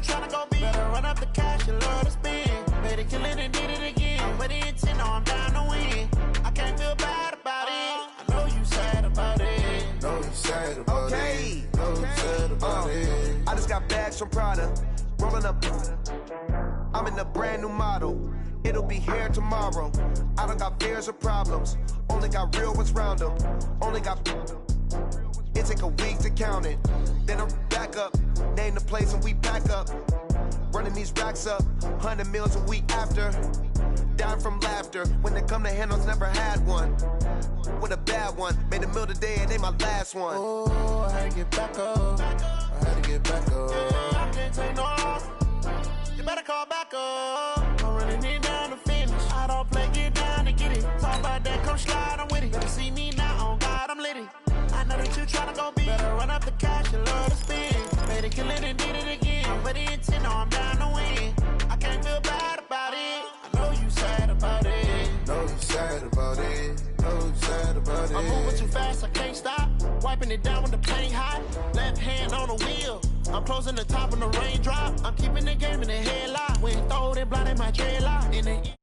tryna go be. Better run up the cash, you love to spend. Better kill it and did it again. But the intent, no, I'm down to win. I can't feel bad about it. I know you sad about it. Know you sad about it. Know you sad about it. I just got bags from Prada. Rolling up. I'm in a brand new model. It'll be here tomorrow. I don't got fears or problems. Only got real ones round them. Only got. It take a week to count it. Then I'm back up. Name the place and we back up. Running these racks up. 100 meals a week after. Dying from laughter. When they come to handles, never had one. With a bad one. Made a meal today and ain't my last one. Oh, I had to get back up. I had to get back up. I can't take no loss. You better call back up. I'm running it down to finish. I don't play, get down to get it. Talk about that, come slide, I'm with it. Better see me now, on God, I'm litty. I know that you tryna go be. Better run up the cash, you love to spend. Better kill it and did it again. But the intent, no, I'm down to win. I can't feel bad about it. I know you sad about it. Know you sad about it. Know you sad about it. I'm moving too fast, I can't stop. Wiping it down with the paint hot. Left hand on the wheel. I'm closing the top when the raindrop. I'm keeping the game in the headlock. When throw it blind in my dreadlock. In the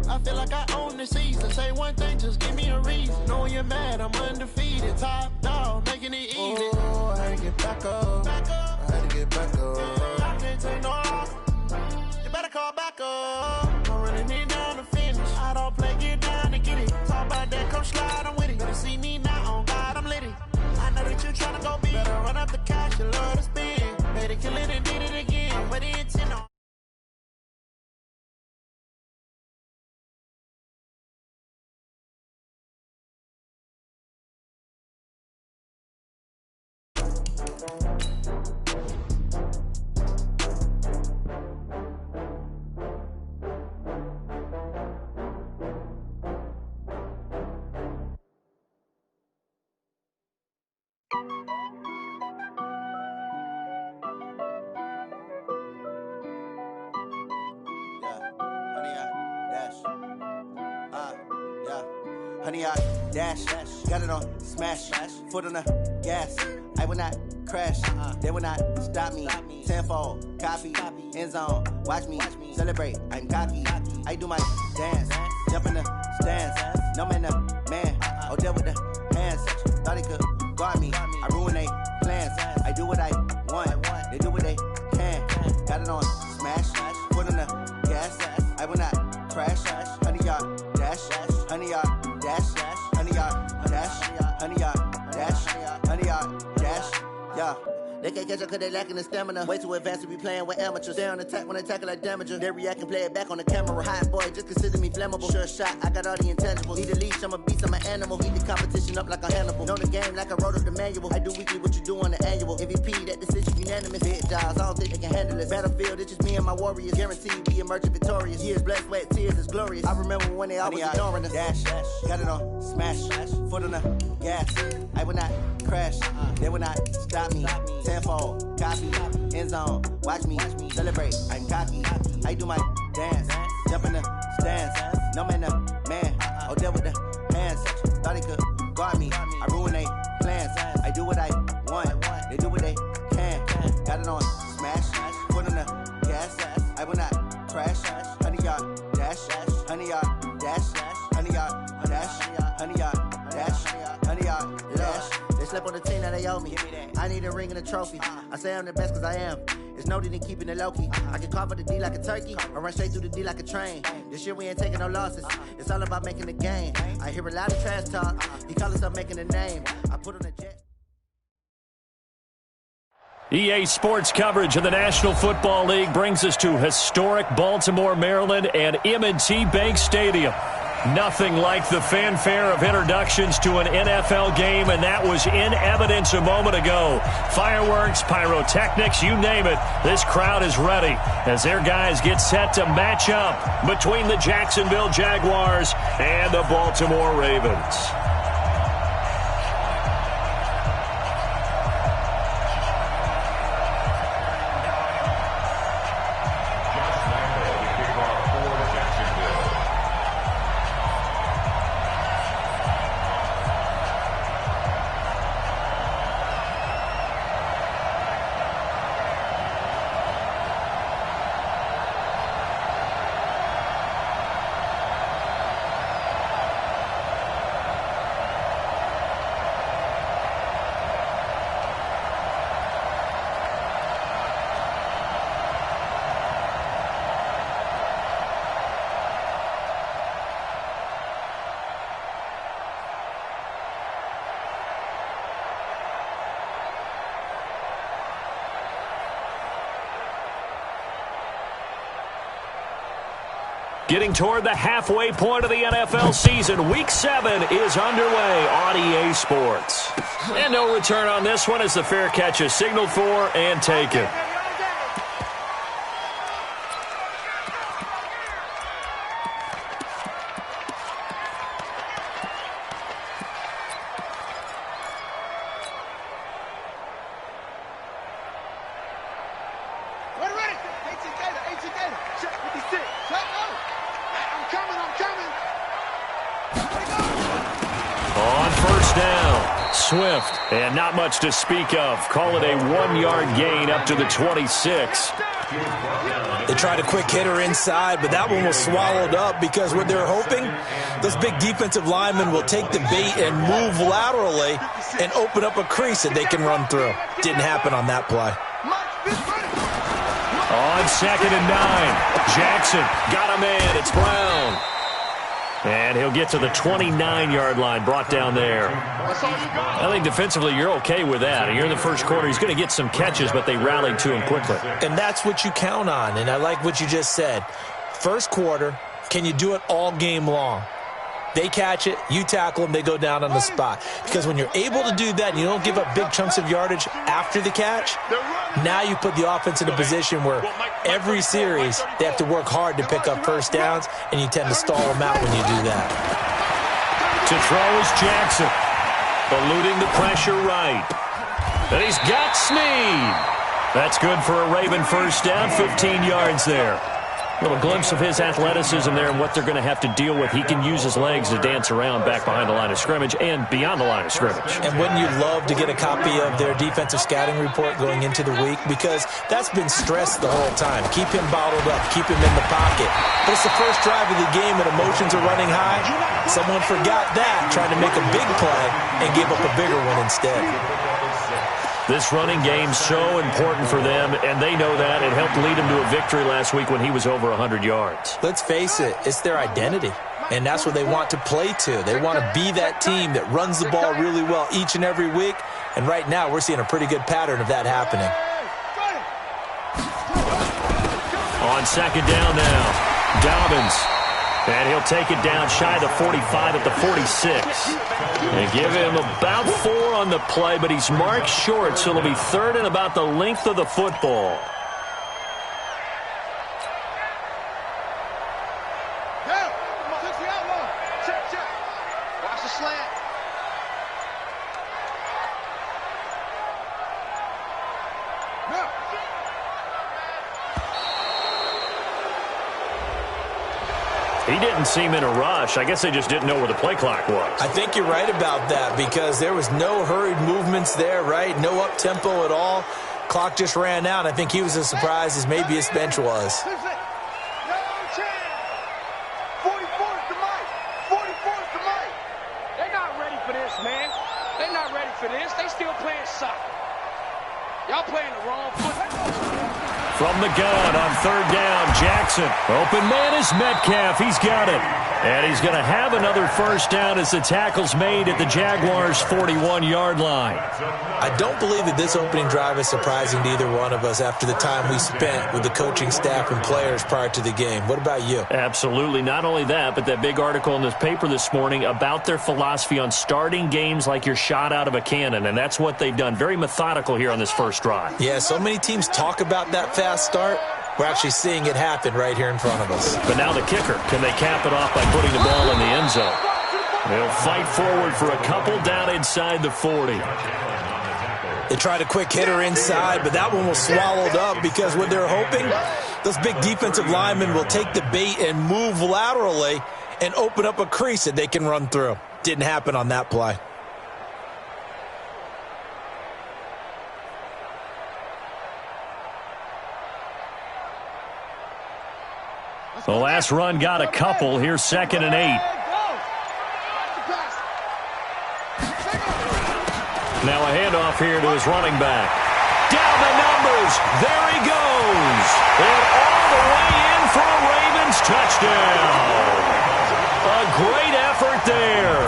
I feel like I own the season. Say one thing, just give me a reason. Knowing you're mad, I'm undefeated. Top dog, making it easy. Oh, I had to get back up. I had to get back up. I can't take no loss. You better call back up. I'm running it down to finish. I don't play, get down to get it. Talk about that, come slide, I'm with it. Better see me now, on God, I'm litty. I know that you tryna go be. Better run up the cash, you love to spend. Better kill it and did it again. But the intent on. Honey, I dash, got it on smash, foot on the gas. I will not crash, they will not stop me. Tenfold, copy, end zone, watch me celebrate. I'm cocky, I do my dance, jump in the stands. No man, man, oh there with the hands. Thought he could guard me, I ruin they plans. I do what I want, they do what they can. Got it on smash, foot on the gas. I will not crash, honey, y'all dash, honey, y'all dash, honey, y'all dash, honey, y'all dash, honey, y'all dash, yeah. They can't catch up cause they lacking the stamina. Way too advanced to be playing with amateurs. Stay on attack when they tackle like damager. They react and play it back on the camera. Hot boy, just consider me flammable. Sure shot, I got all the intangibles. Need a leash, I'm a beast, I'm an animal. Eat the competition up like a Hannibal. Know the game like I wrote up the manual. I do weekly what you do on the annual. MVP, that decision unanimous. Big jobs, I don't think they can handle this. Battlefield, it's just me and my warriors. Guaranteed we emerge victorious. Years, blood, sweat, tears, it's glorious. I remember when they always ignoring us. Dash, got it on smash, foot on the gas. I will not crash, they will not stop me. Tenfold, copy, end zone, watch me celebrate. I'm cocky, I do my dance, jump in the stands. No man, man, oh there with the hands. Thought he could guard me, I ruin they plans. I do what I want, they do what they can. Got it on smash, foot on the gas. I will not crash, honey, y'all dash, honey, y'all dash, honey, y'all dash, honey, y'all dash, honey, y'all dash. They slept on the team that they owe me. I need a ring and a trophy. I say I'm the best cause I am. It's no need in keeping it low key. I can carve up the D like a turkey or run straight through the D like a train. This year we ain't taking no losses. It's all about making the game. I hear a lot of trash talk. He call himself making a name. I put on a jet. EA Sports coverage of the National Football League brings us to historic Baltimore, Maryland and M&T Bank Stadium. Nothing like the fanfare of introductions to an NFL game, and that was in evidence a moment ago. Fireworks, pyrotechnics, you name it. This crowd is ready as their guys get set to match up between the Jacksonville Jaguars and the Baltimore Ravens. Getting toward the halfway point of the NFL season. Week 7 is underway on EA Sports. And no return on this one as the fair catch is signaled for and taken. Swift, and not much to speak of. Call it a 1-yard gain up to the 26. They tried a quick hitter inside, but that one was swallowed up because what they're hoping, those big defensive linemen will take the bait and move laterally and open up a crease that they can run through. Didn't happen on that play. On 2nd and 9, Jackson got a man. It's Brown. And he'll get to the 29-yard line, brought down there. I think defensively you're okay with that. You're in the first quarter. He's going to get some catches, but they rallied to him quickly. And that's what you count on, and I like what you just said. First quarter, can you do it all game long? They catch it, you tackle them, they go down on the spot. Because when you're able to do that and you don't give up big chunks of yardage after the catch, now you put the offense in a position where every series they have to work hard to pick up first downs, and you tend to stall them out when you do that. To throw is Jackson, eluding the pressure right. And he's got Snead. That's good for a Raven first down, 15 yards there. A little glimpse of his athleticism there and what they're going to have to deal with. He can use his legs to dance around back behind the line of scrimmage and beyond the line of scrimmage. And wouldn't you love to get a copy of their defensive scouting report going into the week? Because that's been stressed the whole time. Keep him bottled up. Keep him in the pocket. But it's the first drive of the game and emotions are running high. Someone forgot that, trying to make a big play and gave up a bigger one instead. This running game's so important for them, and they know that. It helped lead him to a victory last week when he was over 100 yards. Let's face it, it's their identity, and that's what they want to play to. They want to be that team that runs the ball really well each and every week, and right now we're seeing a pretty good pattern of that happening. On 2nd down now, Dobbins. And he'll take it down shy of the 45 at the 46. They give him about 4 on the play, but he's marked short, so it'll be 3rd and about the length of the football. Watch the slant. He didn't seem in a rush. I guess they just didn't know where the play clock was. I think you're right about that because there was no hurried movements there, right? No up-tempo at all. Clock just ran out. I think he was as surprised as maybe his bench was. They're not ready for this, man. They're not ready for this. They still playing soccer. Y'all playing the wrong football. From the gun on 3rd down, Jackson. Open man is Metcalf. He's got it. And he's going to have another first down as the tackle's made at the Jaguars' 41-yard line. I don't believe that this opening drive is surprising to either one of us after the time we spent with the coaching staff and players prior to the game. What about you? Absolutely. Not only that, but that big article in this paper this morning about their philosophy on starting games like you're shot out of a cannon, and that's what they've done. Very methodical here on this first drive. Yeah, so many teams talk about that fast start. We're actually seeing it happen right here in front of us. But now the kicker. Can they cap it off by putting the ball in the end zone? They'll fight forward for a couple down inside the 40. They tried a quick hitter inside, but that one was swallowed up because what they're hoping, those big defensive linemen will take the bait and move laterally and open up a crease that they can run through. Didn't happen on that play. The last run got a couple. Here's 2nd and 8. Now a handoff here to his running back. Down the numbers. There he goes. And all the way in for a Ravens touchdown. A great effort there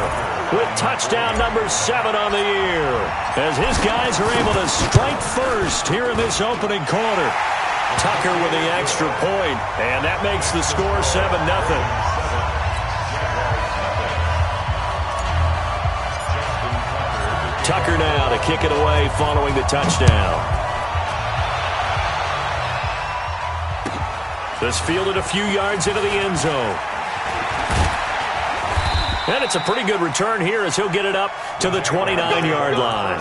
with touchdown number 7 on the year as his guys are able to strike first here in this opening quarter. Tucker with the extra point, and that makes the score 7-0. Tucker now to kick it away following the touchdown. This fielded a few yards into the end zone. And it's a pretty good return here as he'll get it up to the 29-yard line.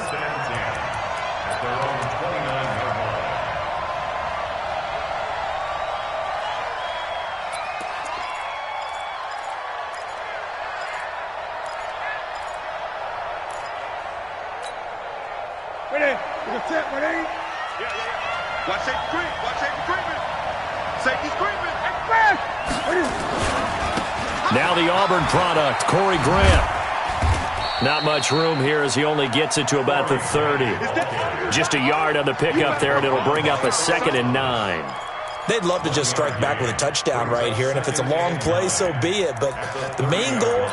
Watch safety creep. Watch safety creeping. Safety's creeping. Now the Auburn product, Corey Grant. Not much room here as he only gets it to about the 30. Just a yard on the pickup there, and it'll bring up a 2nd and 9. They'd love to just strike back with a touchdown right here, and if it's a long play, so be it. But the main goal,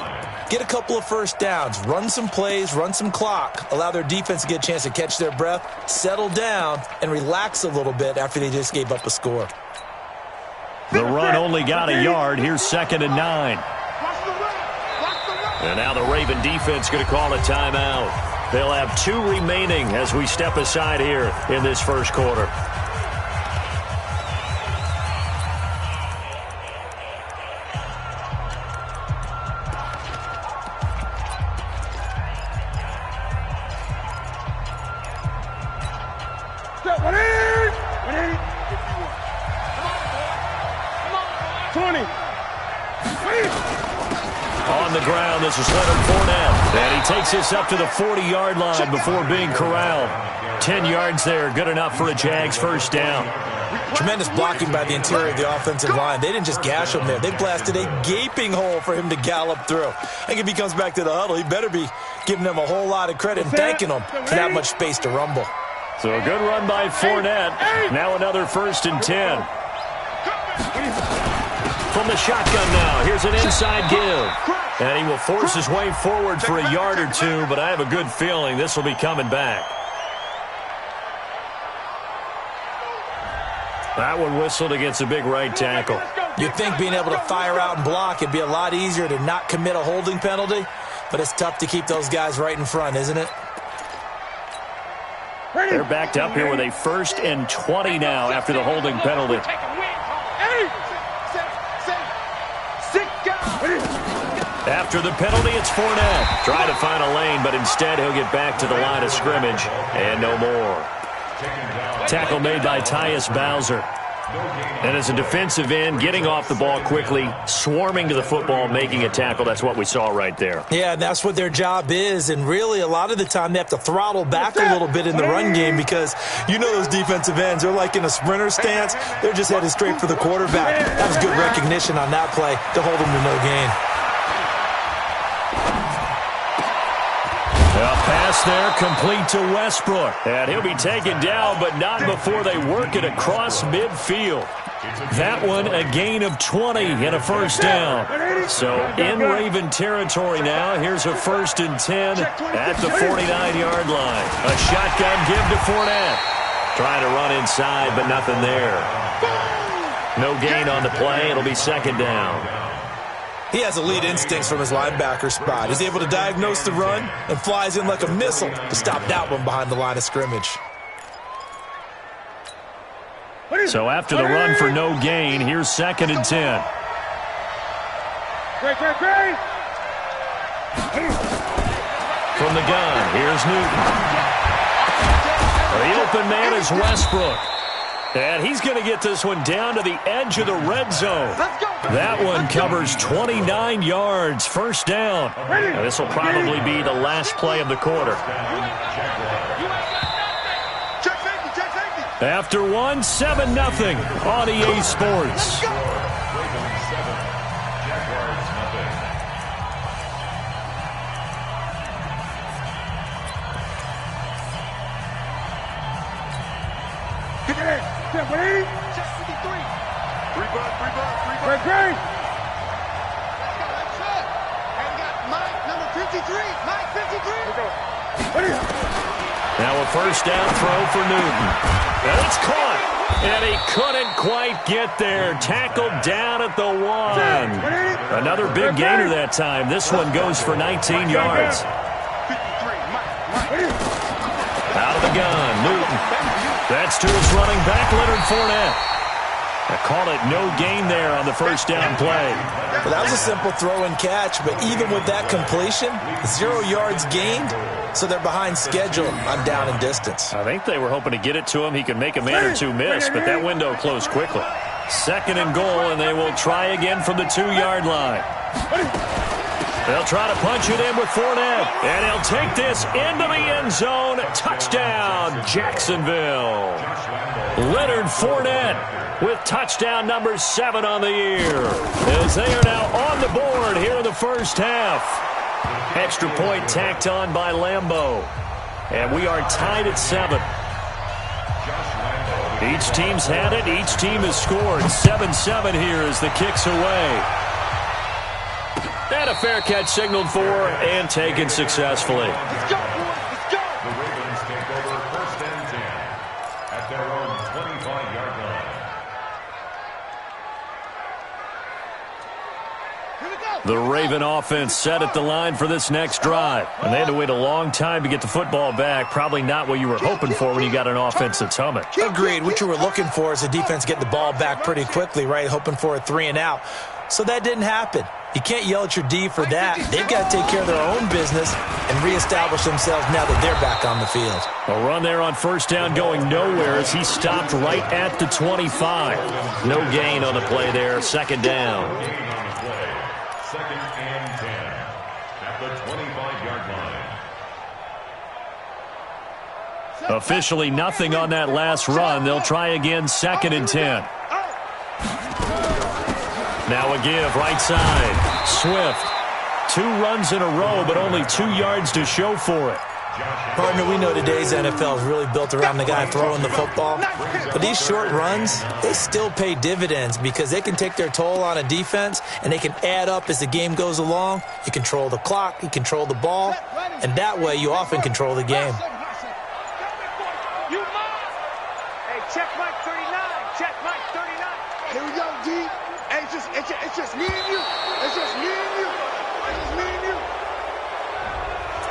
get a couple of first downs, run some plays, run some clock, allow their defense to get a chance to catch their breath, settle down, and relax a little bit after they just gave up a score. The run only got a yard. Here's 2nd and 9. And now the Raven defense going to call a timeout. They'll have 2 remaining as we step aside here in this first quarter. On the ground, this is Leonard Fournette. And he takes this up to the 40-yard line before being corralled. 10 yards there, good enough for a Jags first down. Tremendous blocking by the interior of the offensive line. They didn't just gash him there. They blasted a gaping hole for him to gallop through. I think if he comes back to the huddle, he better be giving them a whole lot of credit and thanking them for that much space to rumble. So a good run by Fournette. Now another 1st and 10. From the shotgun now, here's an inside give. And he will force his way forward for a yard or 2, but I have a good feeling this will be coming back. That one whistled against a big right tackle. You'd think being able to fire out and block, it'd be a lot easier to not commit a holding penalty, but it's tough to keep those guys right in front, isn't it? They're backed up here with a 1st and 20 now after the holding penalty. After the penalty, it's Fournette. Trying to find a lane, but instead he'll get back to the line of scrimmage. And no more. Tackle made by Tyus Bowser. And as a defensive end, getting off the ball quickly, swarming to the football, making a tackle. That's what we saw right there. Yeah, that's what their job is. And really, a lot of the time, they have to throttle back a little bit in the run game because you know those defensive ends, they're like in a sprinter stance. They're just headed straight for the quarterback. That was good recognition on that play to hold them to no gain. A pass there complete to Westbrook. And he'll be taken down, but not before they work it across midfield. That one a gain of 20 and a first down. So in Raven territory now. Here's a 1st and 10 at the 49-yard line. A shotgun give to Fournette. Trying to run inside, but nothing there. No gain on the play. It'll be 2nd down. He has elite instincts from his linebacker spot. He's able to diagnose the run and flies in like a missile to stop that one behind the line of scrimmage. So after the run for no gain, here's 2nd and 10. From the gun, here's Newton. The open man is Westbrook. And he's going to get this one down to the edge of the red zone. That one covers 29 yards, first down. And this will probably be the last play of the quarter. After one, 7-0 on EA Sports. Now a first down throw for Newton. And it's caught. And he couldn't quite get there. Tackled down at the 1. Another big gainer that time. This one goes for 19 yards. Out of the gun, Newton. That's to his running back, Leonard Fournette. I call it no gain there on the first down play. Well, that was a simple throw and catch, but even with that completion, 0 yards gained, so they're behind schedule on down and distance. I think they were hoping to get it to him. He could make a man or two miss, but that window closed quickly. 2nd and goal, and they will try again from the 2-yard line. They'll try to punch it in with Fournette, and he'll take this into the end zone. Touchdown, Jacksonville. Leonard Fournette with touchdown number 7 on the year, as they are now on the board here in the first half. Extra point tacked on by Lambeau, and we are tied at 7. Each team's had it. Each team has scored. 7-7 here as the kick's away. And a fair catch signaled for and taken successfully. Let's go, boys. Let's go. The Ravens take over 1st and 10 at their own 25-yard line. The Raven offense set at the line for this next drive. And they had to wait a long time to get the football back. Probably not what you were hoping for when you got an offense that's humming. Agreed. What you were looking for is the defense get the ball back pretty quickly, right? Hoping for a 3 and out. So that didn't happen. You can't yell at your D for that. They've got to take care of their own business and reestablish themselves now that they're back on the field. A run there on first down going nowhere as he stopped right at the 25. No gain on the play there. 2nd down. 2nd and 10 at the 25-yard line. Officially nothing on that last run. They'll try again 2nd and 10. Now a give, right side. Swift. 2 runs in a row, but only 2 yards to show for it. Partner, we know today's NFL is really built around the guy throwing the football. But these short runs, they still pay dividends because they can take their toll on a defense and they can add up as the game goes along. You control the clock, you control the ball, and that way you often control the game. Hey, check Mike 39. Check Mike 39. Here we go, D. Hey, it's just me and you. It's just me and you. It's just me and you.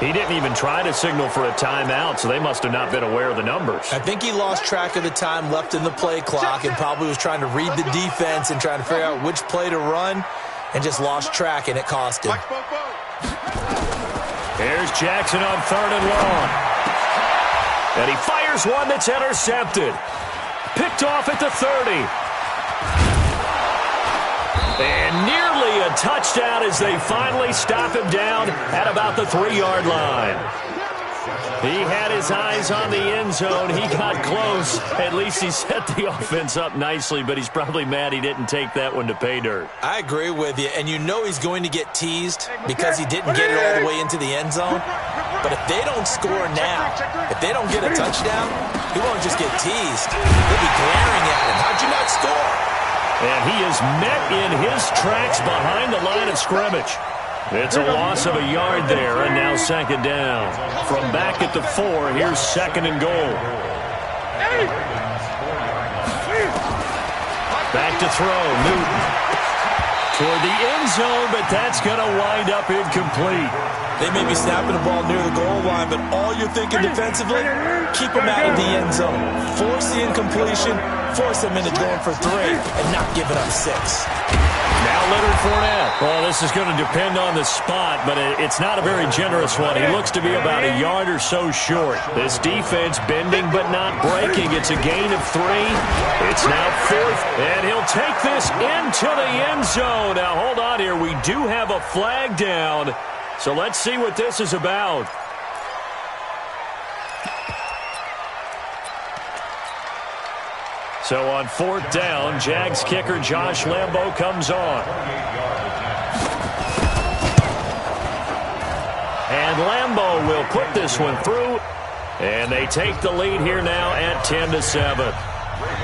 He didn't even try to signal for a timeout, so they must have not been aware of the numbers. I think he lost track of the time left in the play clock and probably was trying to read the defense and trying to figure out which play to run and just lost track, and it cost him. Here's Jackson on 3rd and long. And he fires one that's intercepted. Picked off at the 30. And nearly a touchdown as they finally stop him down at about the 3-yard line. He had his eyes on the end zone. He got close. At least he set the offense up nicely, but he's probably mad he didn't take that one to pay dirt. I agree with you, and you know he's going to get teased because he didn't get it all the way into the end zone. But if they don't score now, if they don't get a touchdown, he won't just get teased. They'll be glaring at him. How'd you not score? And he is met in his tracks behind the line of scrimmage. It's a loss of a yard there, and now 2nd down. From back at the 4, here's 2nd and goal. Back to throw, Newton. Toward the end zone, but that's going to wind up incomplete. They may be snapping the ball near the goal line, but all you're thinking defensively, keep them out of the end zone. Force the incompletion, force them into going for 3, and not giving up 6. Now Leonard Fournette. Well, this is going to depend on the spot, but it's not a very generous one. He looks to be about a yard or so short. This defense bending but not breaking. It's a gain of 3. It's now 4th, and he'll take this into the end zone. Now, hold on here. We do have a flag down, so let's see what this is about. So on 4th down, Jags kicker Josh Lambeau comes on. And Lambeau will put this one through. And they take the lead here now at 10-7.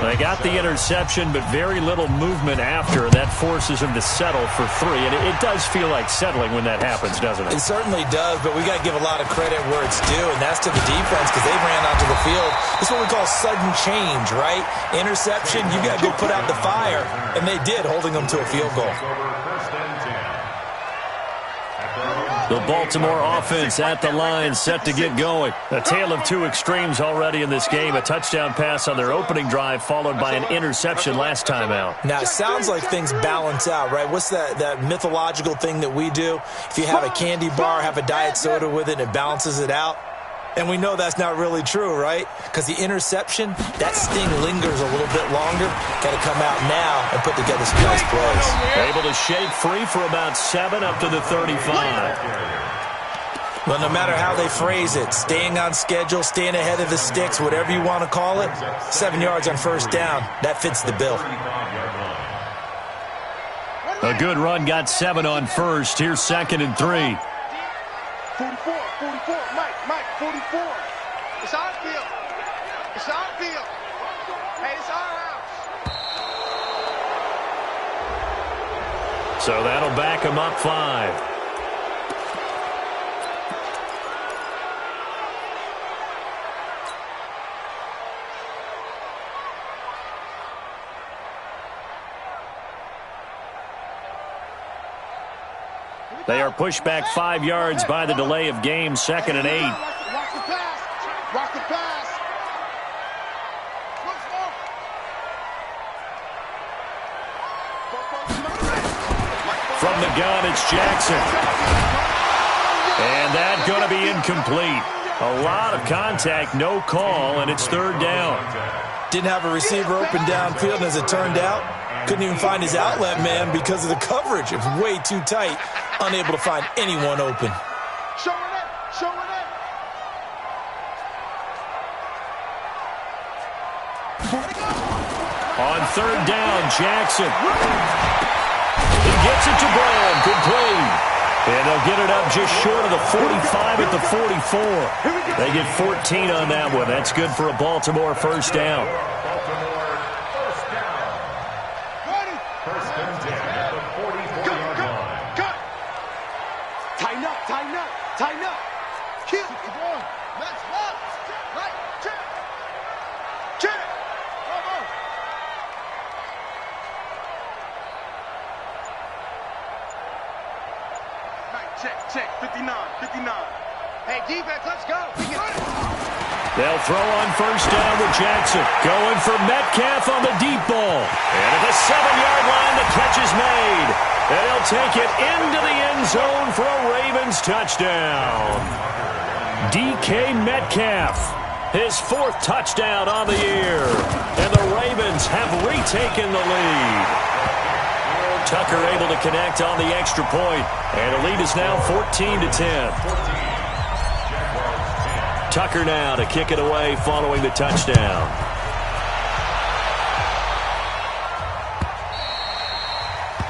They got the interception, but very little movement after, and that forces him to settle for 3. And it does feel like settling when that happens, doesn't it? It certainly does, but we got to give a lot of credit where it's due, and that's to the defense because they ran onto the field. This is what we call sudden change, right? Interception, you got to go put out the fire, and they did, holding them to a field goal. The Baltimore offense at the line, set to get going. A tale of two extremes already in this game. A touchdown pass on their opening drive, followed by an interception last time out. Now, it sounds like things balance out, right? What's that mythological thing that we do? If you have a candy bar, have a diet soda with it, it balances it out. And we know that's not really true, right? Because the interception, that sting lingers a little bit longer. Got to come out now and put together some nice plays. Able to shake free for about 7 up to the 35. Well, no matter how they phrase it, staying on schedule, staying ahead of the sticks, whatever you want to call it, 7 yards on first down, that fits the bill. A good run got 7 on first. Here's 2nd and 3. 44, Mike, 44. It's our field. It's our field. Hey, it's our house. So that'll back him up 5. They are pushed back 5 yards by the delay of game, 2nd and 8. Watch the pass. Watch the pass. From the gun, it's Jackson. And that's going to be incomplete. A lot of contact, no call, and it's 3rd down. Didn't have a receiver open downfield, and as it turned out, couldn't even find his outlet man because of the coverage. It was way too tight. Unable to find anyone open. Show it. On 3rd down, Jackson. He gets it to Brown. Complete. And they'll get it up just short of the 45 at the 44. They get 14 on that one. That's good for a Baltimore first down. Tighten up. Kill. Let's walk. Right. Check. Come on. Right. Check. 59. Hey, defense, let's go. They'll throw on first down with Jackson. Going for Metcalf on the deep ball. And at the 7-yard line, the catch is made. And he'll take it into the end zone for a Ravens touchdown. DK Metcalf, his 4th touchdown on the year. And the Ravens have retaken the lead. Tucker able to connect on the extra point. And the lead is now 14-10. Tucker now to kick it away following the touchdown.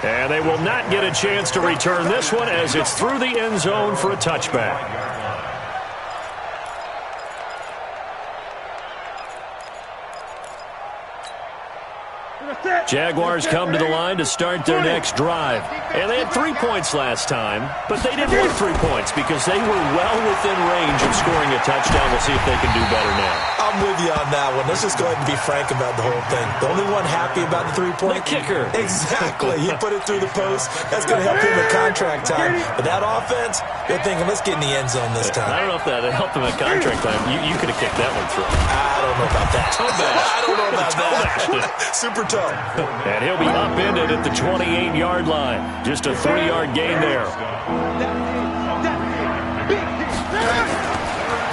And they will not get a chance to return this one as it's through the end zone for a touchback. Jaguars come to the line to start their next drive. And they had 3 points last time, but they didn't want 3 points because they were well within range of scoring a touchdown. We'll see if they can do better now. I'm with you on that one. Let's just go ahead and be frank about the whole thing. The only one happy about the 3-point? The kicker. Exactly. He put it through the post. That's going to help him at contract time. But that offense, they're thinking, let's get in the end zone this time. I don't know if that helped him at contract time. You could have kicked that one through. I don't know about that. I don't know about that. Super tough. And he'll be upended at the 28-yard line. Just a 3-yard gain there.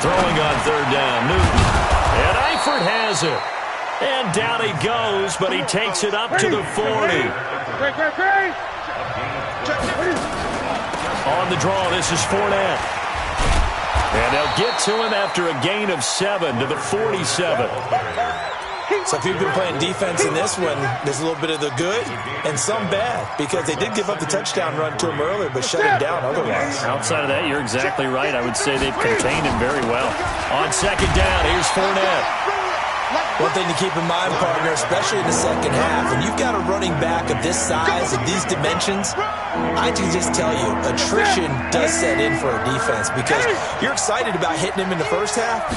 Throwing on 3rd down, Newton. And Eifert has it. And down he goes, but he takes it up to the 40. On the draw, this is Fournette. And they'll get to him after a gain of 7 to the 47. So if you've been playing defense in this one, there's a little bit of the good and some bad because they did give up the touchdown run to him earlier but shut him down otherwise. Outside of that, you're exactly right. I would say they've contained him very well. On 2nd down, here's Fournette. One thing to keep in mind, partner, especially in the second half, when you've got a running back of this size, of these dimensions, I can just tell you, attrition does set in for a defense because you're excited about hitting him in the first half,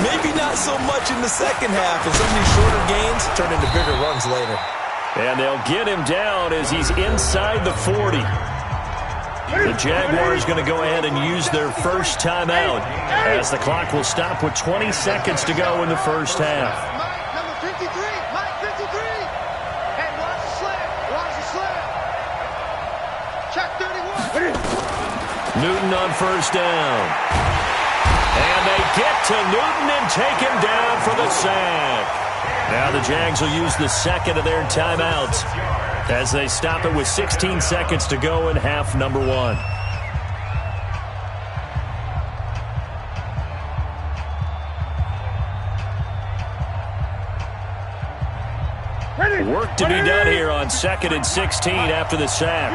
maybe not so much in the second half, and some of these shorter gains turn into bigger runs later. And they'll get him down as he's inside the 40. The Jaguars going to go ahead and use their first timeout as the clock will stop with 20 seconds to go in the first half. Mike, number 53. Mike, 53. Hey, watch the slam. Watch the slam. Check 31. Newton on first down. And they get to Newton and take him down for the sack. Now the Jags will use the second of their timeouts as they stop it with 16 seconds to go in half number 1. Work to be done here on 2nd and 16 after the sack.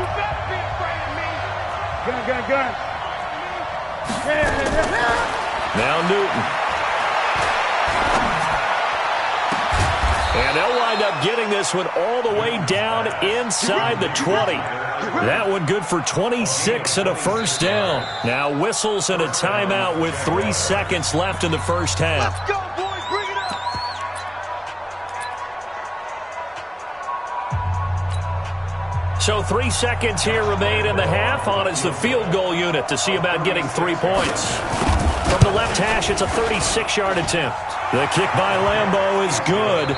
Now Newton. And they'll wind up getting this one all the way down inside the 20. That one good for 26 and a first down. Now whistles and a timeout with 3 seconds left in the first half. Let's go, boys. Bring it up. So 3 seconds here remain in the half. On is the field goal unit to see about getting 3 points. From the left hash, it's a 36-yard attempt. The kick by Lambeau is good.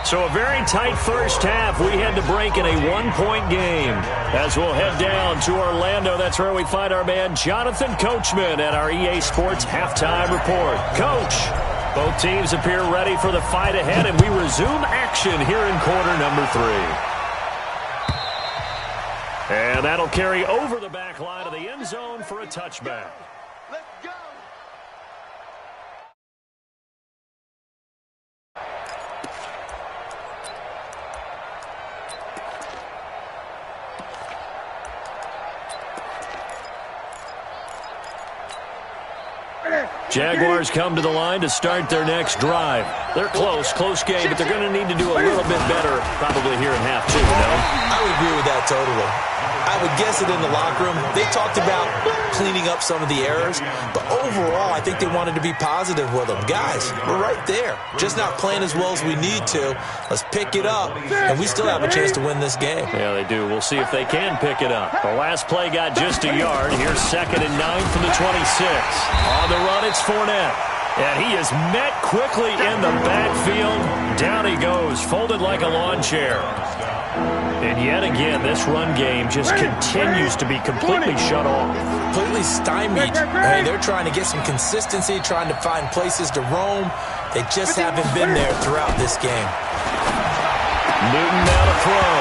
So a very tight first half. We head to break in a 1-point game. As we'll head down to Orlando, that's where we find our man Jonathan Coachman at our EA Sports Halftime Report. Coach, both teams appear ready for the fight ahead, and we resume action here in quarter number 3. And that'll carry over the back line of the end zone for a touchback. Let's go. Jaguars come to the line to start their next drive. They're close game, but they're going to need to do a little bit better probably here in half 2, you know? I would agree with that totally. I would guess it in the locker room. They talked about cleaning up some of the errors, but overall, I think they wanted to be positive with them. Guys, we're right there. Just not playing as well as we need to. Let's pick it up, and we still have a chance to win this game. Yeah, they do. We'll see if they can pick it up. The last play got just a yard. Here's 2nd and 9 from the 26. On the run, it's Fournette. And he is met quickly in the backfield. Down he goes, folded like a lawn chair. And yet again, this run game just continues to be completely shut off. Completely stymied. I mean, they're trying to get some consistency, trying to find places to roam. They just haven't been there throughout this game. Newton now to throw.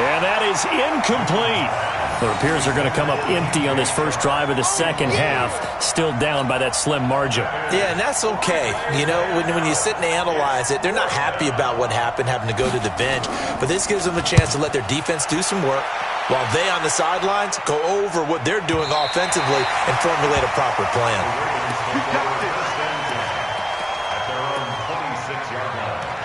And that is incomplete. It appears they're going to come up empty on this first drive of the second half, still down by that slim margin. Yeah, and that's okay. You know, when you sit and analyze it, they're not happy about what happened, having to go to the bench. But this gives them a chance to let their defense do some work while they on the sidelines go over what they're doing offensively and formulate a proper plan. At their own 26-yard line.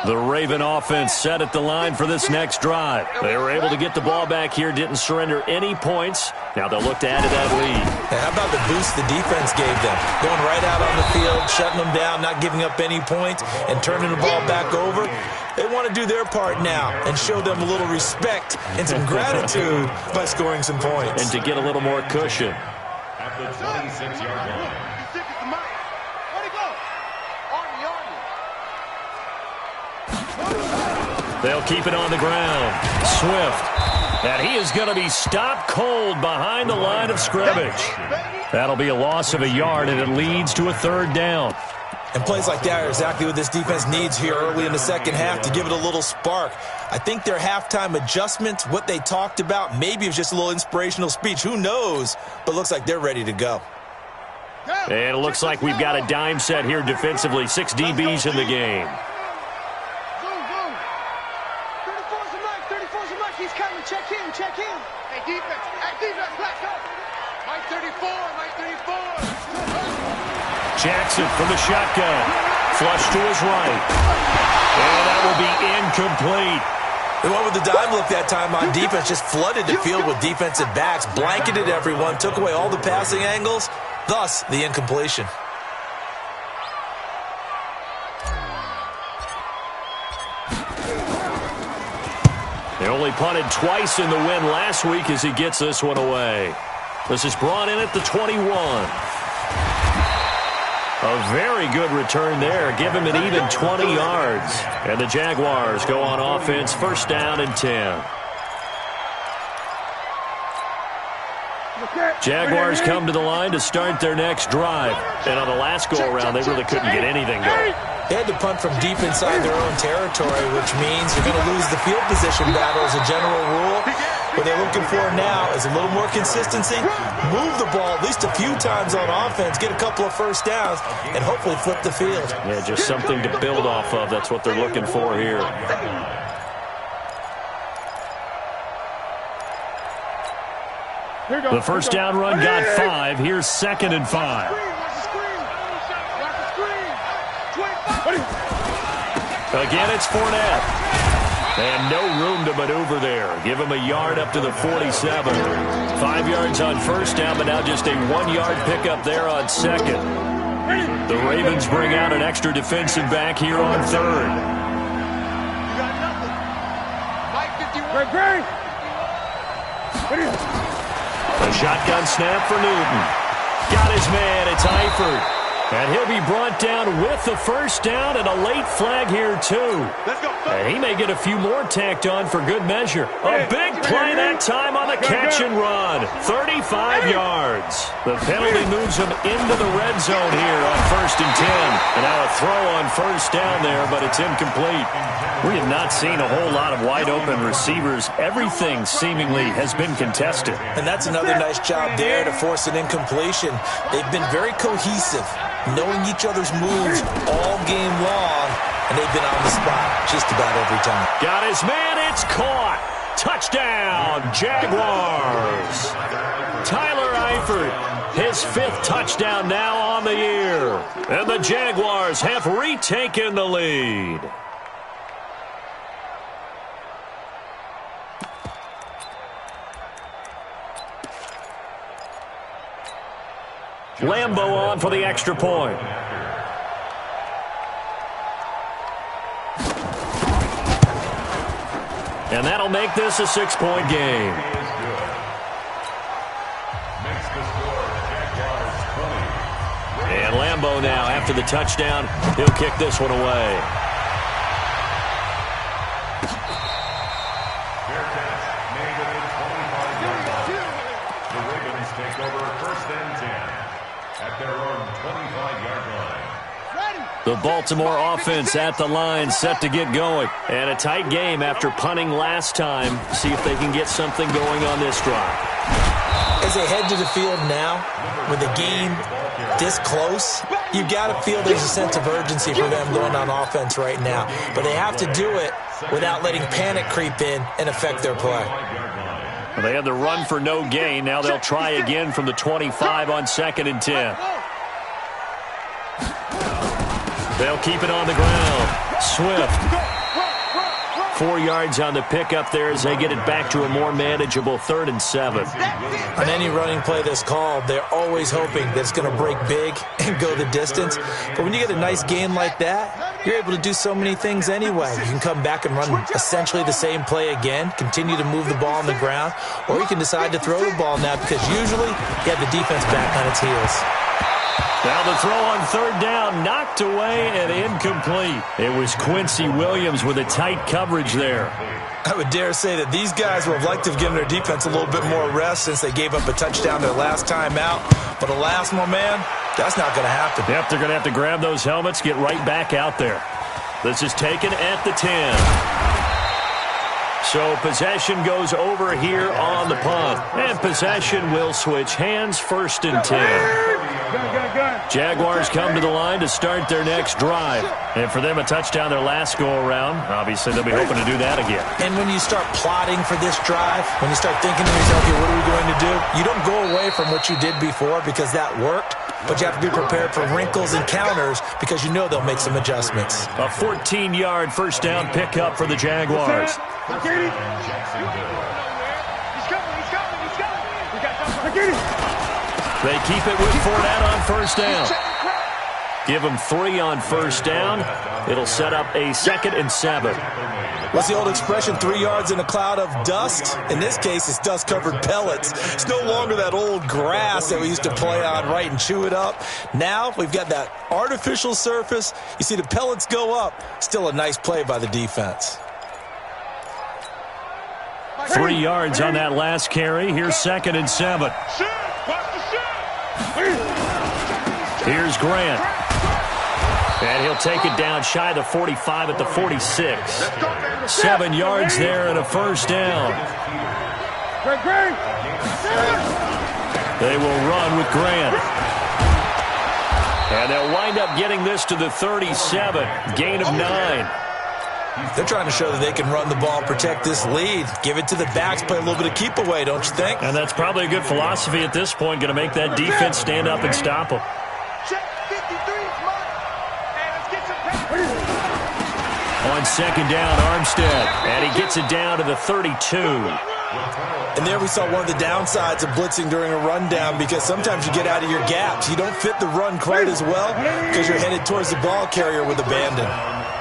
The Raven offense set at the line for this next drive. They were able to get the ball back here, didn't surrender any points. Now they'll look to add to that lead. And how about the boost the defense gave them? Going right out on the field, shutting them down, not giving up any points, and turning the ball back over. They want to do their part now and show them a little respect and some gratitude by scoring some points. And to get a little more cushion. At the 26-yard line. They'll keep it on the ground. Swift. And he is going to be stopped cold behind the line of scrimmage. That'll be a loss of a yard, and it leads to a 3rd down. And plays like that are exactly what this defense needs here early in the second half to give it a little spark. I think their halftime adjustments, what they talked about, maybe it was just a little inspirational speech. Who knows? But looks like they're ready to go. And it looks like we've got a dime set here defensively. 6 DBs in the game. 34's a Mike. 34's a Mike. He's coming. Check in. Check in. Hey, defense. Hey, defense. Black up. Mike 34. Mike 34. Jackson from the shotgun. Flush to his right. And that will be incomplete. They went with the dime look that time on defense. Just flooded the field with defensive backs. Blanketed everyone. Took away all the passing angles. Thus, the incompletion. They only punted twice in the win last week as he gets this one away. This is brought in at the 21. A very good return there. Give him an even 20 yards. And the Jaguars go on offense, first down and 10. Jaguars come to the line to start their next drive. And on the last go-around, they really couldn't get anything going. They had to punt from deep inside their own territory, which means you're going to lose the field position battle as a general rule. What they're looking for now is a little more consistency, move the ball at least a few times on offense, get a couple of first downs, and hopefully flip the field. Yeah, just something to build off of. That's what they're looking for here. The first down run got 5. Here's 2nd and 5. Again, it's Fournette. And no room to maneuver there. Give him a yard up to the 47. 5 yards on first down, but now just a 1-yard pickup there on second. The Ravens bring out an extra defensive back here on third. You got nothing. Mike 51. A shotgun snap for Newton. Got his man. It's Eifert. And he'll be brought down with the first down and a late flag here, too. Let's go. And he may get a few more tacked on for good measure. A big play that time on the catch and run. 35 yards. The penalty moves him into the red zone here on 1st and 10. And now a throw on first down there, but it's incomplete. We have not seen a whole lot of wide-open receivers. Everything seemingly has been contested. And that's another nice job there to force an incompletion. They've been very cohesive, knowing each other's moves all game long, and they've been on the spot just about every time. Got his man. It's caught. Touchdown, Jaguars. Tyler Eifert, his 5th touchdown now on the year. And the Jaguars have retaken the lead. Lambeau on for the extra point. And that'll make this a 6-point game. And Lambeau now, after the touchdown, he'll kick this one away. The Ravens take over 1st and 10 at their own 25-yard line. The Baltimore offense at the line, set to get going. And a tight game after punting last time. See if they can get something going on this drive. As they head to the field now, with the game this close, you've got to feel there's a sense of urgency for them going on offense right now. But they have to do it without letting panic creep in and affect their play. Well, they had the run for no gain. Now they'll try again from the 25 on 2nd and 10. They'll keep it on the ground. Swift. 4 yards on the pickup there as they get it back to a more manageable 3rd and 7. On any running play that's called, they're always hoping that it's going to break big and go the distance. But when you get a nice gain like that, you're able to do so many things anyway. You can come back and run essentially the same play again, continue to move the ball on the ground, or you can decide to throw the ball now because usually you have the defense back on its heels. Now the throw on 3rd down, knocked away and incomplete. It was Quincy Williams with a tight coverage there. I would dare say that these guys would have liked to have given their defense a little bit more rest since they gave up a touchdown their last time out. But alas, my man, that's not going to happen. Yep, they're going to have to grab those helmets, get right back out there. This is taken at the 10. So possession goes over here on the punt. And possession will switch hands, 1st and 10. Jaguars come to the line to start their next drive. And for them, a touchdown their last go-around. Obviously, they'll be hoping to do that again. And when you start plotting for this drive, when you start thinking to yourself, okay, what are we going to do? You don't go away from what you did before because that worked, but you have to be prepared for wrinkles and counters because you know they'll make some adjustments. A 14-yard first down pickup for the Jaguars. They keep it with Fournette on first down. Give them 3 on first down. It'll set up a 2nd and 7. What's the old expression, 3 yards in a cloud of dust? In this case, it's dust-covered pellets. It's no longer that old grass that we used to play on, right, and chew it up. Now we've got that artificial surface. You see the pellets go up. Still a nice play by the defense. 3 yards on that last carry. Here's 2nd and 7. Here's Grant. And he'll take it down shy of the 45 at the 46. 7 yards there and a first down. They will run with Grant. And they'll wind up getting this to the 37. Gain of 9. They're trying to show that they can run the ball and protect this lead. Give it to the backs, play a little bit of keep away, don't you think? And that's probably a good philosophy at this point, going to make that defense stand up and stop them. On 2nd down, Armstead. And he gets it down to the 32. And there we saw one of the downsides of blitzing during a rundown because sometimes you get out of your gaps. You don't fit the run quite as well because you're headed towards the ball carrier with abandon.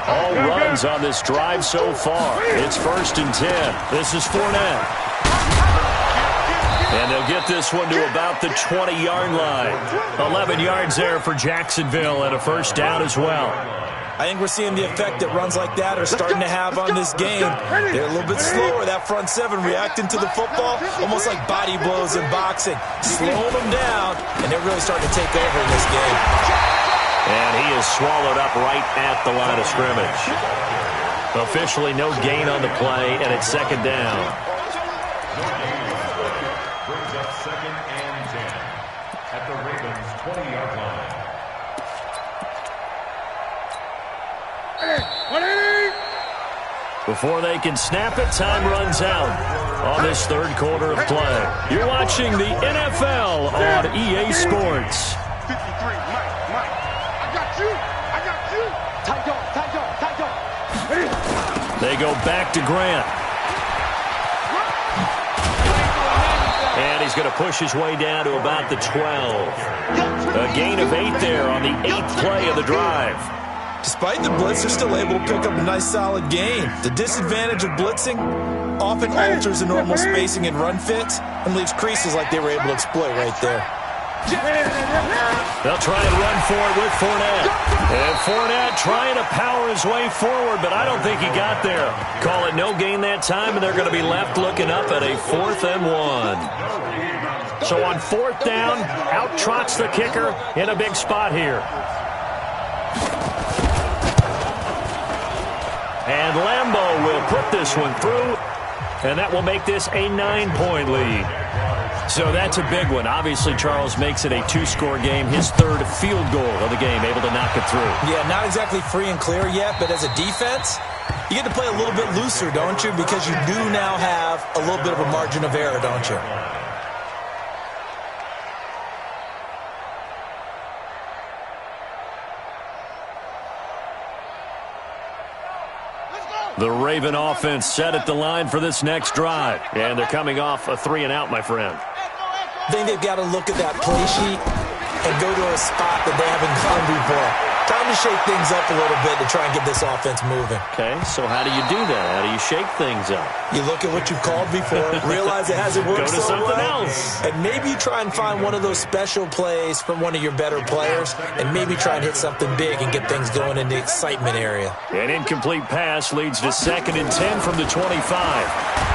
All runs on this drive so far. It's 1st and 10. This is Fournette. And they'll get this one to about the 20-yard line. 11 yards there for Jacksonville and a first down as well. I think we're seeing the effect that runs like that are starting to have on this game. They're a little bit slower, that front 7 reacting to the football, almost like body blows in boxing. Slowing them down, and they're really starting to take over in this game. And he is swallowed up right at the line of scrimmage. Officially no gain on the play, and it's 2nd down. Brings up 2nd and 10 at the Ravens' 20-yard line. Before they can snap it, time runs out on this 3rd quarter of play. You're watching the NFL on EA Sports. 53, Mike. I got you. Tight. They go back to Grant. And he's going to push his way down to about the 12. A gain of 8 there on the 8th play of the drive. Despite the blitz, they're still able to pick up a nice solid gain. The disadvantage of blitzing often alters the normal spacing and run fits and leaves creases like they were able to exploit right there. They'll try and run for it with Fournette. And Fournette trying to power his way forward, but I don't think he got there. Call it no gain that time, and they're going to be left looking up at a 4th and 1. So on 4th down, out trots the kicker in a big spot here. And Lambeau will put this one through, and that will make this a 9-point lead. So that's a big one. Obviously, Charles makes it a 2-score game. His 3rd field goal of the game, able to knock it through. Yeah, not exactly free and clear yet, but as a defense, you get to play a little bit looser, don't you? Because you do now have a little bit of a margin of error, don't you? The Raven offense set at the line for this next drive. And they're coming off a 3-and-out, my friend. I think they've got to look at that play sheet and go to a spot that they haven't gone before. Time to shake things up a little bit to try and get this offense moving. Okay, so how do you do that? How do you shake things up? You look at what you've called before, realize it hasn't worked so well. Go to something else. And maybe try and find one of those special plays from one of your better players, and maybe try and hit something big and get things going in the excitement area. An incomplete pass leads to 2nd and 10 from the 25.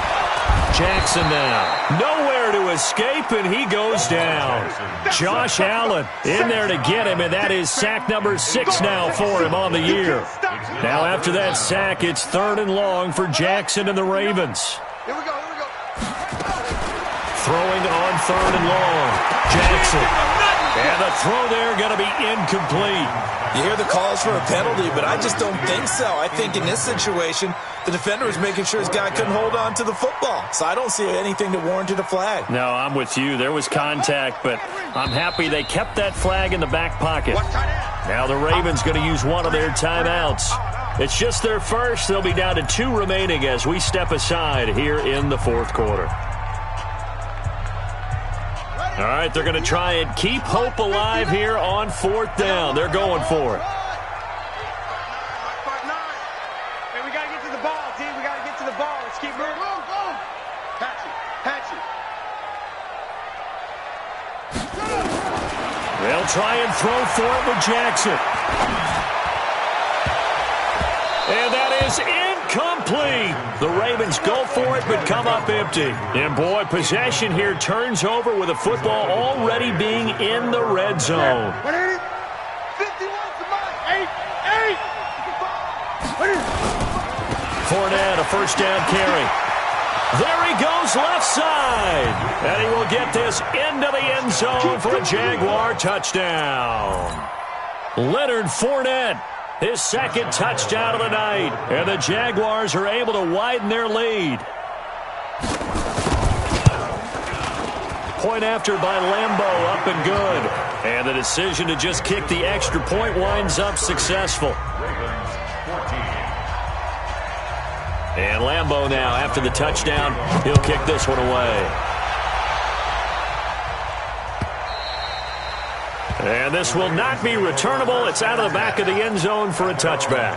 Jackson now. Nowhere to escape, and he goes down. Josh Allen in there to get him, and that is sack number 6 now for him on the year. Now after that sack, it's 3rd and long for Jackson and the Ravens. Here we go. Throwing on 3rd and long. Jackson. And the throw there going to be incomplete. You hear the calls for a penalty, but I just don't think so. I think in this situation, the defender was making sure his guy couldn't hold on to the football. So I don't see anything that warranted a flag. No, I'm with you. There was contact, but I'm happy they kept that flag in the back pocket. Now the Ravens going to use one of their timeouts. It's just their first. They'll be down to 2 remaining as we step aside here in the fourth quarter. All right, they're going to try and keep hope alive here on 4th down. They're going for it. Hey, we got to get to the ball, D. We got to get to the ball. Let's keep moving. Go. Patch it. They'll try and throw for it with Jackson. And that is incomplete. The Ravens go for it but come up empty. And, boy, possession here turns over with the football already being in the red zone. 51 to mine. 8. Fournette, a first down carry. There he goes left side. And he will get this into the end zone for a Jaguar touchdown. Leonard Fournette, his second touchdown of the night. And the Jaguars are able to widen their lead. Point after by Lambeau, up and good. And the decision to just kick the extra point winds up successful. And Lambeau now, after the touchdown, he'll kick this one away. And this will not be returnable. It's out of the back of the end zone for a touchback.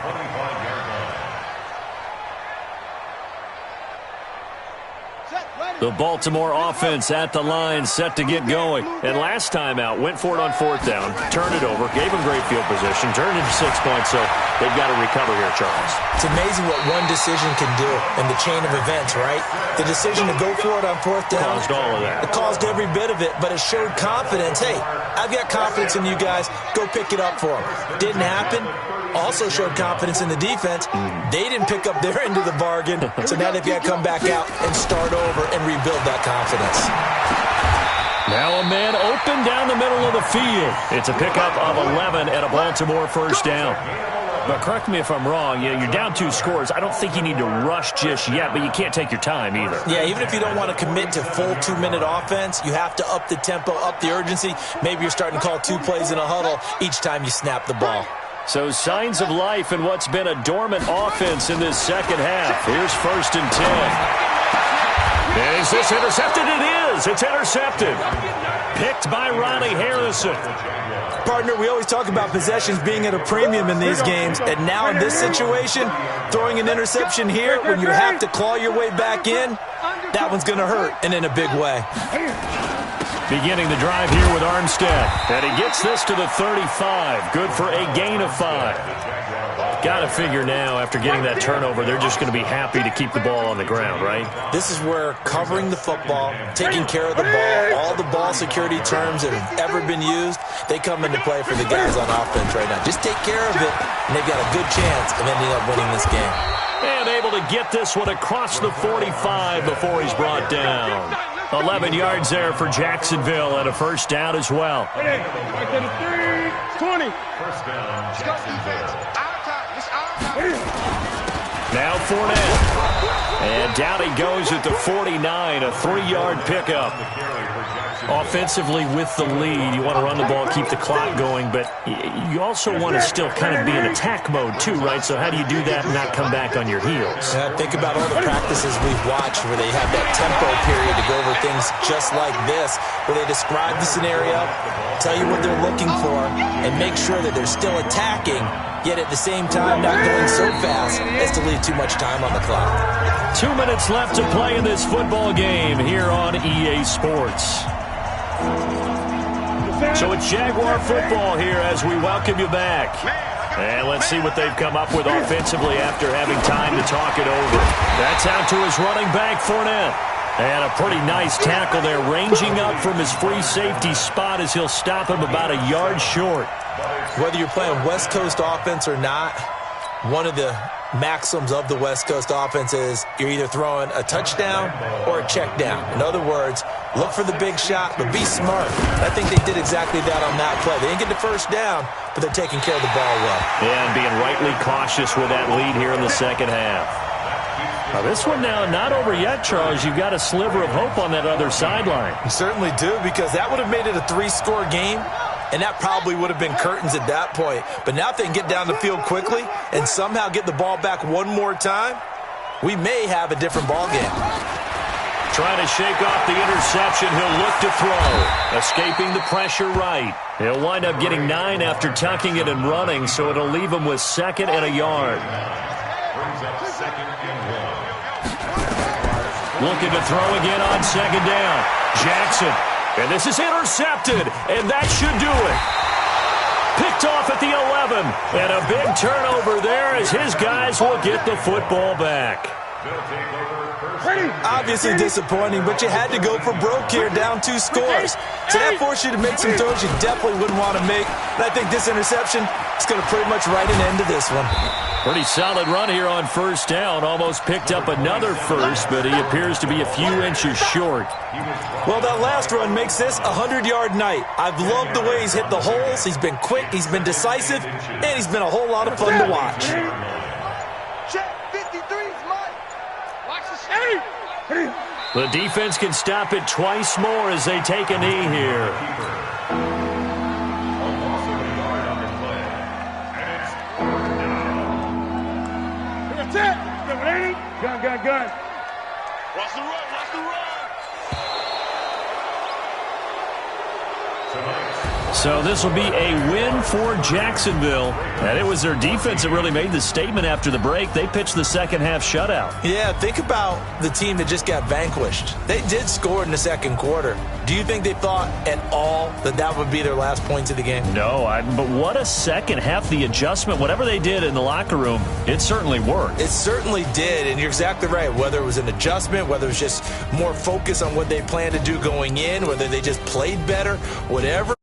The Baltimore offense at the line, set to get going. And last time out, went for it on 4th down, turned it over, gave them great field position, turned into 6 points, so they've got to recover here, Charles. It's amazing what one decision can do in the chain of events, right? The decision to go for it on 4th down. Caused all of that. It caused every bit of it, but it showed confidence. Hey, I've got confidence in you guys. Go pick it up for them. Didn't happen. Also showed confidence in the defense. They didn't pick up their end of the bargain, so now they've got to come back out and start over and rebuild that confidence. Now a man open down the middle of the field. It's a pickup of 11 and a Baltimore first down. But correct me if I'm wrong, you're down 2 scores. I don't think you need to rush just yet, but you can't take your time either. Yeah, even if you don't want to commit to full 2-minute offense, you have to up the tempo, up the urgency. Maybe you're starting to call 2 plays in a huddle each time you snap the ball. So signs of life in what's been a dormant offense in this second half. Here's 1st and 10. And is this intercepted? It is. It's intercepted. Picked by Ronnie Harrison. Partner, we always talk about possessions being at a premium in these games, and now in this situation, throwing an interception here when you have to claw your way back in, that one's going to hurt, and in a big way. Beginning the drive here with Armstead. And he gets this to the 35. Good for a gain of 5. Got to figure now, after getting that turnover, they're just going to be happy to keep the ball on the ground, right? This is where covering the football, taking care of the ball, all the ball security terms that have ever been used, they come into play for the guys on offense right now. Just take care of it, and they've got a good chance of ending up winning this game. And able to get this one across the 45 before he's brought down. 11 yards there for Jacksonville and a first down as well. 20. First down, Jacksonville. Now Fournette. And down he goes at the 49, a 3-yard pickup. Offensively with the lead, you want to run the ball, keep the clock going, but you also want to still kind of be in attack mode too, right? So how do you do that and not come back on your heels? Think about all the practices we've watched where they have that tempo period to go over things just like this, where they describe the scenario, tell you what they're looking for, and make sure that they're still attacking, yet at the same time not going so fast as to leave too much time on the clock. 2 minutes left to play in this football game here on EA Sports. So it's Jaguar football here as we welcome you back. And let's see what they've come up with offensively after having time to talk it over. That's out to his running back, Fournette. And a pretty nice tackle there, ranging up from his free safety spot as he'll stop him about a yard short. Whether you're playing West Coast offense or not, one of the maxims of the West Coast offense is you're either throwing a touchdown or a check down. In other words, Look for the big shot, but be smart. I think they did exactly that on that play. They didn't get the first down, but they're taking care of the ball well. And being rightly cautious with that lead here in the second half. Now this one now not over yet, Charles. You've got a sliver of hope on that other sideline. You certainly do, because that would have made it a 3-score game, and that probably would have been curtains at that point. But now if they can get down the field quickly and somehow get the ball back one more time, we may have a different ball game. Trying to shake off the interception. He'll look to throw. Escaping the pressure right. He'll wind up getting 9 after tucking it and running, so it'll leave him with 2nd and a yard. Brings up 2nd and 1. Looking to throw again on 2nd down. Jackson. And this is intercepted, and that should do it. Picked off at the 11. And a big turnover there as his guys will get the football back. They'll take over. Obviously disappointing, but you had to go for broke here, down 2 scores. So that forced you to make some throws you definitely wouldn't want to make. And I think this interception is going to pretty much write an end to this one. Pretty solid run here on 1st down. Almost picked up another first, but he appears to be a few inches short. Well, that last run makes this a 100-yard night. I've loved the way he's hit the holes. He's been quick, he's been decisive, and he's been a whole lot of fun to watch. The defense can stop it twice more as they take a knee here. Gun. Watch the run. So this will be a win for Jacksonville. And it was their defense that really made the statement after the break. They pitched the second half shutout. Yeah, think about the team that just got vanquished. They did score in the second quarter. Do you think they thought at all that that would be their last points of the game? No, but what a second half. The adjustment, whatever they did in the locker room, it certainly worked. It certainly did, and you're exactly right. Whether it was an adjustment, whether it was just more focus on what they planned to do going in, whether they just played better, whatever.